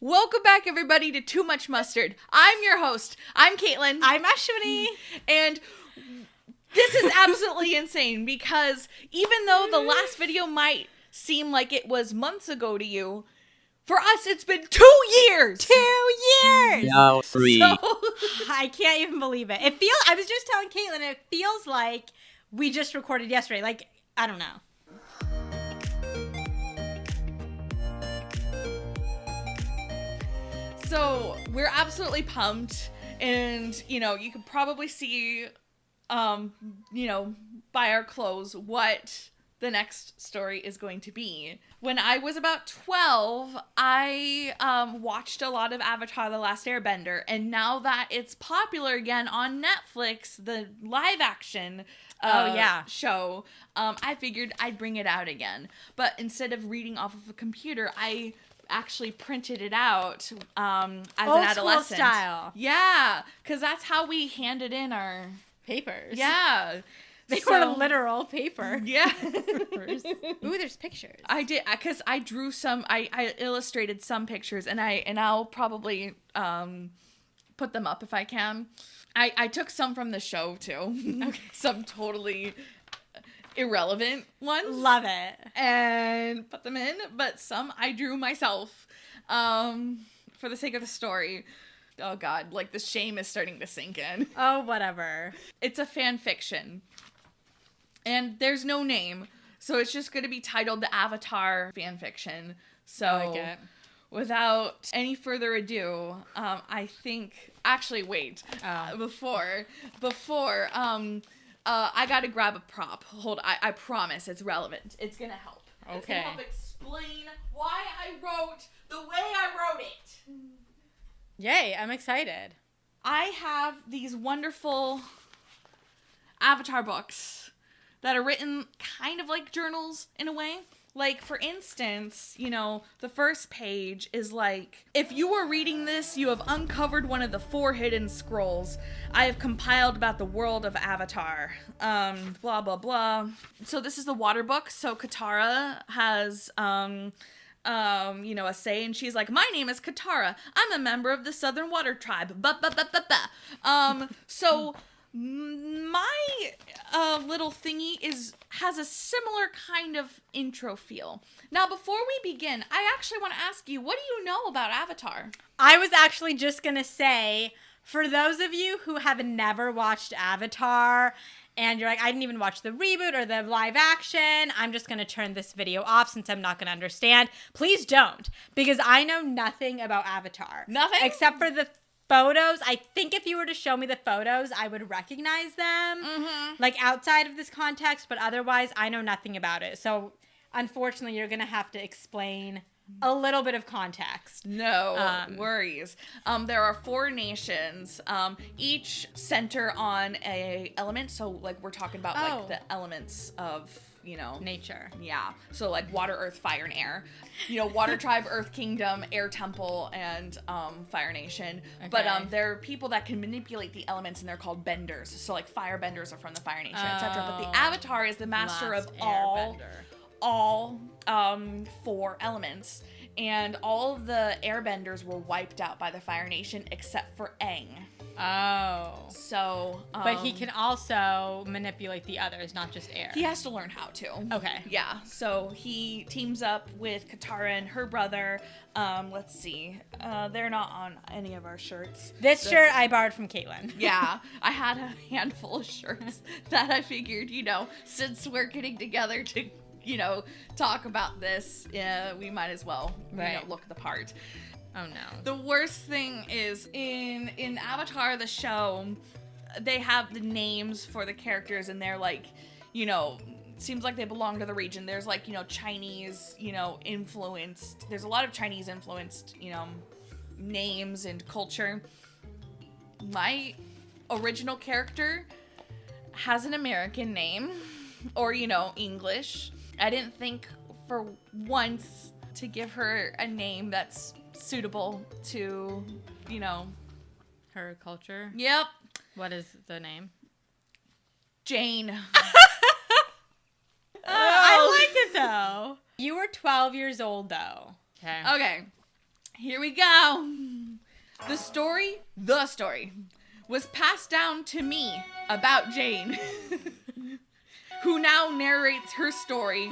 Welcome back, everybody, to Too Much Mustard. I'm your host. I'm Caitlin. I'm Ashwini. And this is absolutely insane because even though the last video might seem like it was months ago to you, for us, it's been 2 years. 2 years. No, 3. So, I can't even believe it. I was just telling Caitlin, it feels like we just recorded yesterday. Like, I don't know. So we're absolutely pumped, and you could probably see, by our clothes what the next story is going to be. When I was about 12, I watched a lot of Avatar: The Last Airbender, and now that it's popular again on Netflix, the live action show, I figured I'd bring it out again. But instead of reading off of a computer, I actually printed it out as an adolescent. Old school style. Yeah, because that's how we handed in our Papers. Yeah. They were literal paper. Yeah. Ooh, there's pictures. I did, because I drew some, I illustrated some pictures, and I'll probably put them up if I can. I took some from the show, too. Okay. Some totally irrelevant ones. Love it. And put them in, but some I drew myself for the sake of the story. Oh god, like the shame is starting to sink in. Oh, whatever. It's a fan fiction. And there's no name, so it's just going to be titled The Avatar Fan Fiction. So I like it. Without any further ado, I think actually wait. Before I gotta grab a prop. Hold, I promise it's relevant. It's gonna help. Okay. It's gonna help explain why I wrote the way I wrote it. Yay, I'm excited. I have these wonderful Avatar books that are written kind of like journals in a way. Like, for instance, the first page is like, if you are reading this, you have uncovered one of the 4 hidden scrolls I have compiled about the world of Avatar. Blah, blah, blah. So this is the water book. So Katara has, a say, and she's like, my name is Katara. I'm a member of the Southern Water Tribe. So my little thingy has a similar kind of intro feel. Now, before we begin, I actually want to ask you, what do you know about Avatar? I was actually just going to say, for those of you who have never watched Avatar, and you're like, I didn't even watch the reboot or the live action, I'm just going to turn this video off since I'm not going to understand. Please don't, because I know nothing about Avatar. Nothing? Except for the photos. I think if you were to show me the photos, I would recognize them, like outside of this context, but otherwise I know nothing about it. So unfortunately, you're going to have to explain a little bit of context. No worries. There are 4 nations, each center on a element. So like we're talking about like the elements of, nature. Yeah. So like water, earth, fire, and air. Water tribe, earth kingdom, air temple, and fire nation. Okay. But there are people that can manipulate the elements, and they're called benders. So like fire benders are from the fire nation, etc. But the Avatar is the master of all 4 elements. And all of the airbenders were wiped out by the Fire Nation except for Aang. Oh. So, but he can also manipulate the others, not just air. He has to learn how to. Okay. Yeah. So he teams up with Katara and her brother. Let's see. They're not on any of our shirts. This shirt I borrowed from Caitlin. Yeah. I had a handful of shirts that I figured, since we're getting together to talk about this, we might as well, look the part. Oh no. The worst thing is in Avatar, the show, they have the names for the characters, and they're like, seems like they belong to the region. There's like, Chinese, influenced. There's a lot of Chinese influenced, names and culture. My original character has an American name, or, English. I didn't think for once to give her a name that's suitable to, her culture. Yep. What is the name? Jane. I like it though. You were 12 years old though. Okay. Here we go. The story was passed down to me about Jane, who now narrates her story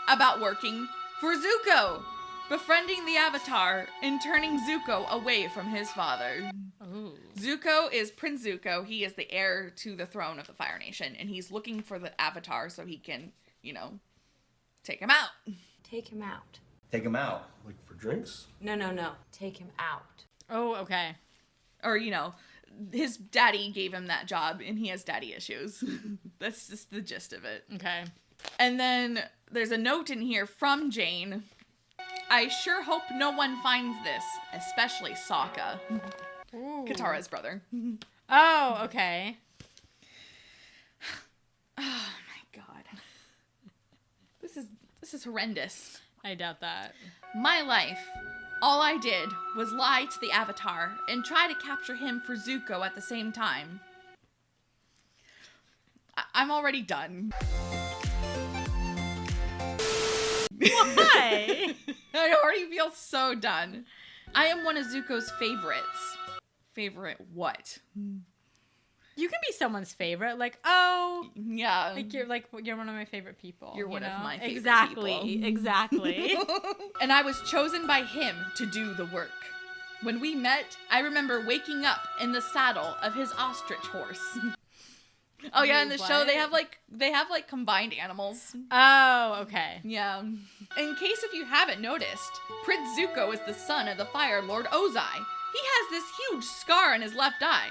about working for Zuko, befriending the Avatar and turning Zuko away from his father. Ooh. Zuko is Prince Zuko. He is the heir to the throne of the Fire Nation, and he's looking for the Avatar so he can, take him out. Take him out. Take him out? Like for drinks? No. Take him out. Oh, okay. Or, his daddy gave him that job, and he has daddy issues. That's just the gist of it. Okay. And then there's a note in here from Jane. I sure hope no one finds this, especially Sokka. Ooh. Katara's brother. Oh, okay. Oh my god. This is horrendous. I doubt that. My life, all I did was lie to the Avatar and try to capture him for Zuko at the same time. I'm already done. Why? I already feel so done. I am one of Zuko's favorites. Favorite what? You can be someone's favorite. Like, oh, yeah. you're one of my favorite people. You're one of my favorite people. Exactly. And I was chosen by him to do the work. When we met, I remember waking up in the saddle of his ostrich horse. Oh yeah, in the show they have like combined animals. Oh, okay. Yeah. In case if you haven't noticed, Prince Zuko is the son of the Fire Lord Ozai. He has this huge scar in his left eye.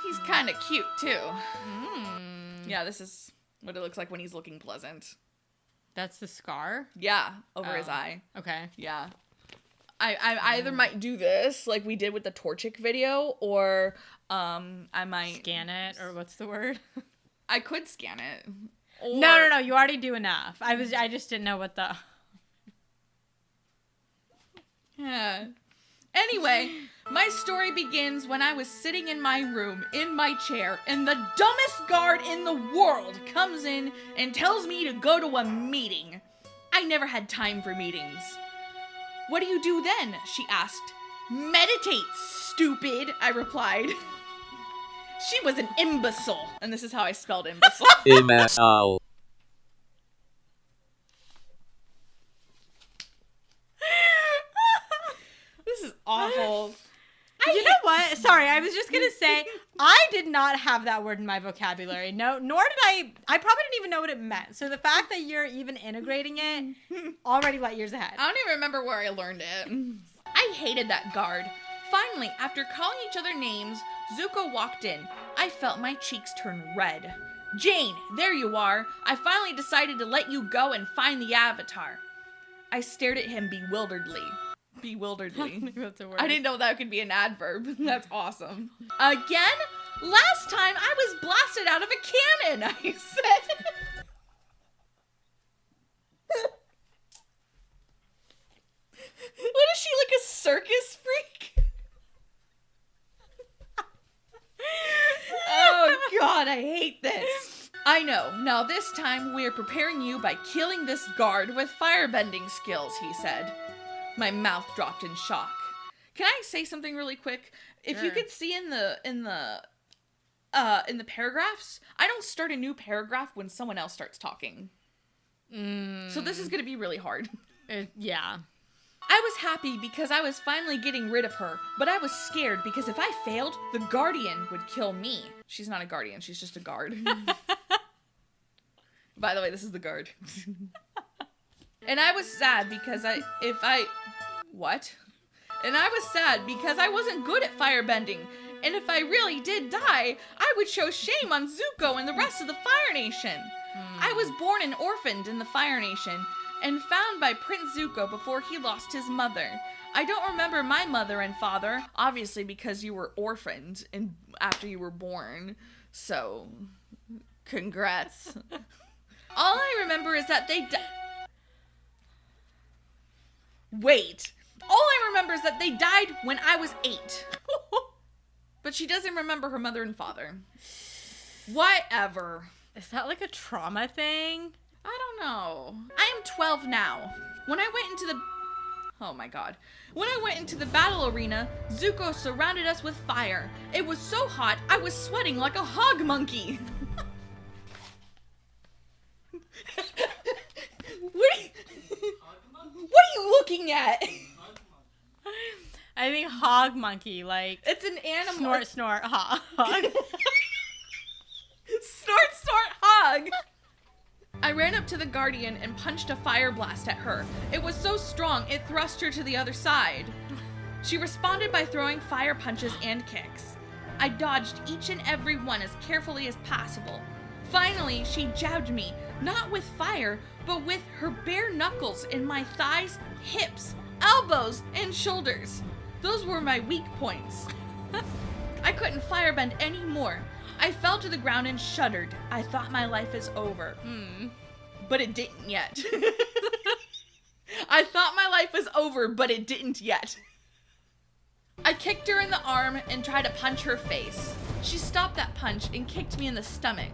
He's kind of cute too. Yeah, this is what it looks like when he's looking pleasant. That's the scar? Yeah, over his eye. Okay. Yeah. I either might do this like we did with the Torchic video, or I might scan it, or what's the word? I could scan it. Or... No, you already do enough. I just didn't know what the... Yeah. Anyway, my story begins when I was sitting in my room, in my chair, and the dumbest guard in the world comes in and tells me to go to a meeting. I never had time for meetings. What do you do then? She asked. Meditate, stupid, I replied. She was an imbecile. And this is how I spelled imbecile. Imbecile. This is awful. You know what? Sorry, I was just gonna say, I did not have that word in my vocabulary. No, nor did I probably didn't even know what it meant. So the fact that you're even integrating it, already light years ahead. I don't even remember where I learned it. I hated that guard. Finally, after calling each other names, Zuko walked in. I felt my cheeks turn red. Jane, there you are. I finally decided to let you go and find the Avatar. I stared at him bewilderedly. That's a word. I didn't know that could be an adverb. That's awesome. Again? Last time I was blasted out of a cannon, I said. What is she, like a circus freak? Oh god, I hate this. I know. Now this time we're preparing you by killing this guard with firebending skills, he said. My mouth dropped in shock. Can I say something really quick? If you could see in the paragraphs, I don't start a new paragraph when someone else starts talking. So this is going to be really hard. Yeah. I was happy because I was finally getting rid of her, but I was scared because if I failed, the Guardian would kill me. She's not a Guardian, she's just a guard. By the way, this is the guard. And I was sad because I was sad because I wasn't good at firebending. And if I really did die, I would show shame on Zuko and the rest of the Fire Nation. I was born and orphaned in the Fire Nation and found by Prince Zuko before he lost his mother. I don't remember my mother and father, obviously because you were orphaned and after you were born. So, congrats. All I remember is that they Wait. All I remember is that they died when I was 8. But she doesn't remember her mother and father. Whatever. Is that like a trauma thing? I don't know. I am 12 now. When I went into the... Oh my god. When I went into the battle arena, Zuko surrounded us with fire. It was so hot, I was sweating like a hog monkey. What are you looking at? I think hog monkey, like It's an animal. snort, snort, hog. Snort, hog. I ran up to the Guardian and punched a fire blast at her. It was so strong, it thrust her to the other side. She responded by throwing fire punches and kicks. I dodged each and every one as carefully as possible. Finally, she jabbed me, not with fire, but with her bare knuckles in my thighs, hips, elbows, and shoulders. Those were my weak points. I couldn't firebend anymore. I fell to the ground and shuddered. I thought my life is over. But it didn't yet. I thought my life was over, but it didn't yet. I kicked her in the arm and tried to punch her face. She stopped that punch and kicked me in the stomach.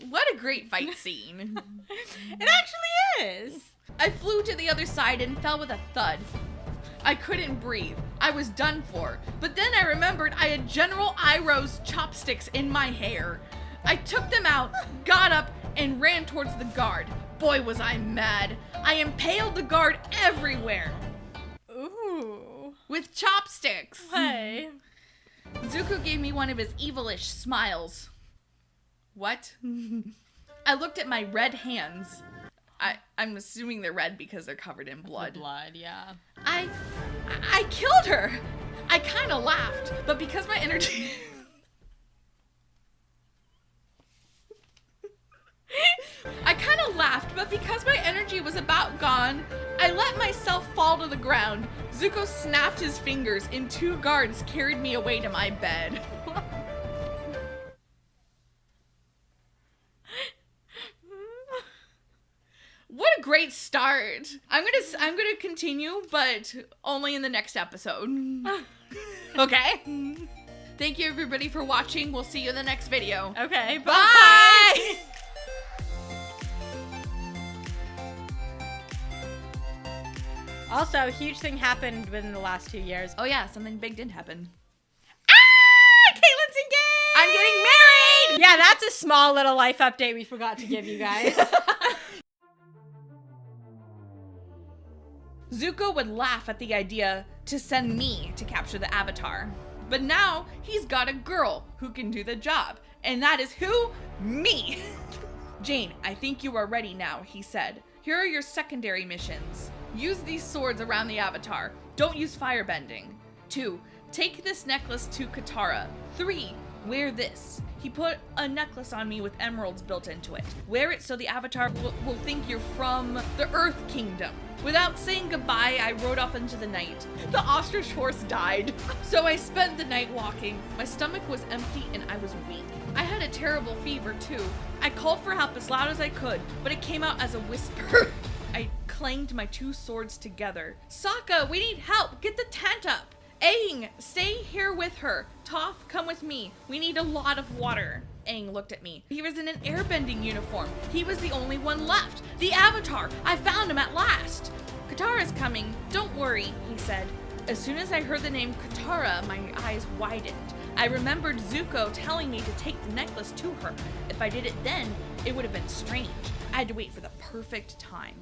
What a great fight scene. It actually is. I flew to the other side and fell with a thud. I couldn't breathe. I was done for. But then I remembered I had General Iroh's chopsticks in my hair. I took them out, got up, and ran towards the guard. Boy, was I mad. I impaled the guard everywhere. Ooh. With chopsticks. Hey. Zuko gave me one of his evilish smiles. What? I looked at my red hands. I'm assuming they're red because they're covered in blood. Blood, yeah. I killed her. I kind of laughed, but because my energy... I kind of laughed, but because my energy was about gone, I let myself fall to the ground. Zuko snapped his fingers and 2 guards carried me away to my bed. What a great start. I'm gonna continue, but only in the next episode. Okay? Thank you everybody for watching. We'll see you in the next video. Okay, Bye! Also, a huge thing happened within the last 2 years. Oh yeah, something big did happen. Caitlin's engaged! I'm getting married! Yeah, that's a small little life update we forgot to give you guys. Zuko would laugh at the idea to send me to capture the Avatar. But now he's got a girl who can do the job. And that is who? Me! Jane, I think you are ready now, he said. Here are your secondary missions. Use these swords around the Avatar. Don't use firebending. 2. Take this necklace to Katara. 3. Wear this. He put a necklace on me with emeralds built into it. Wear it so the Avatar will think you're from the Earth Kingdom. Without saying goodbye, I rode off into the night. The ostrich horse died. So I spent the night walking. My stomach was empty and I was weak. I had a terrible fever too. I called for help as loud as I could, but it came out as a whisper. I clanged my 2 swords together. Sokka, we need help. Get the tent up. Aang, stay here with her. Toph, come with me. We need a lot of water. Aang looked at me. He was in an airbending uniform. He was the only one left. The Avatar. I found him at last. Katara's coming. Don't worry, he said. As soon as I heard the name Katara, my eyes widened. I remembered Zuko telling me to take the necklace to her. If I did it then, it would have been strange. I had to wait for the perfect time.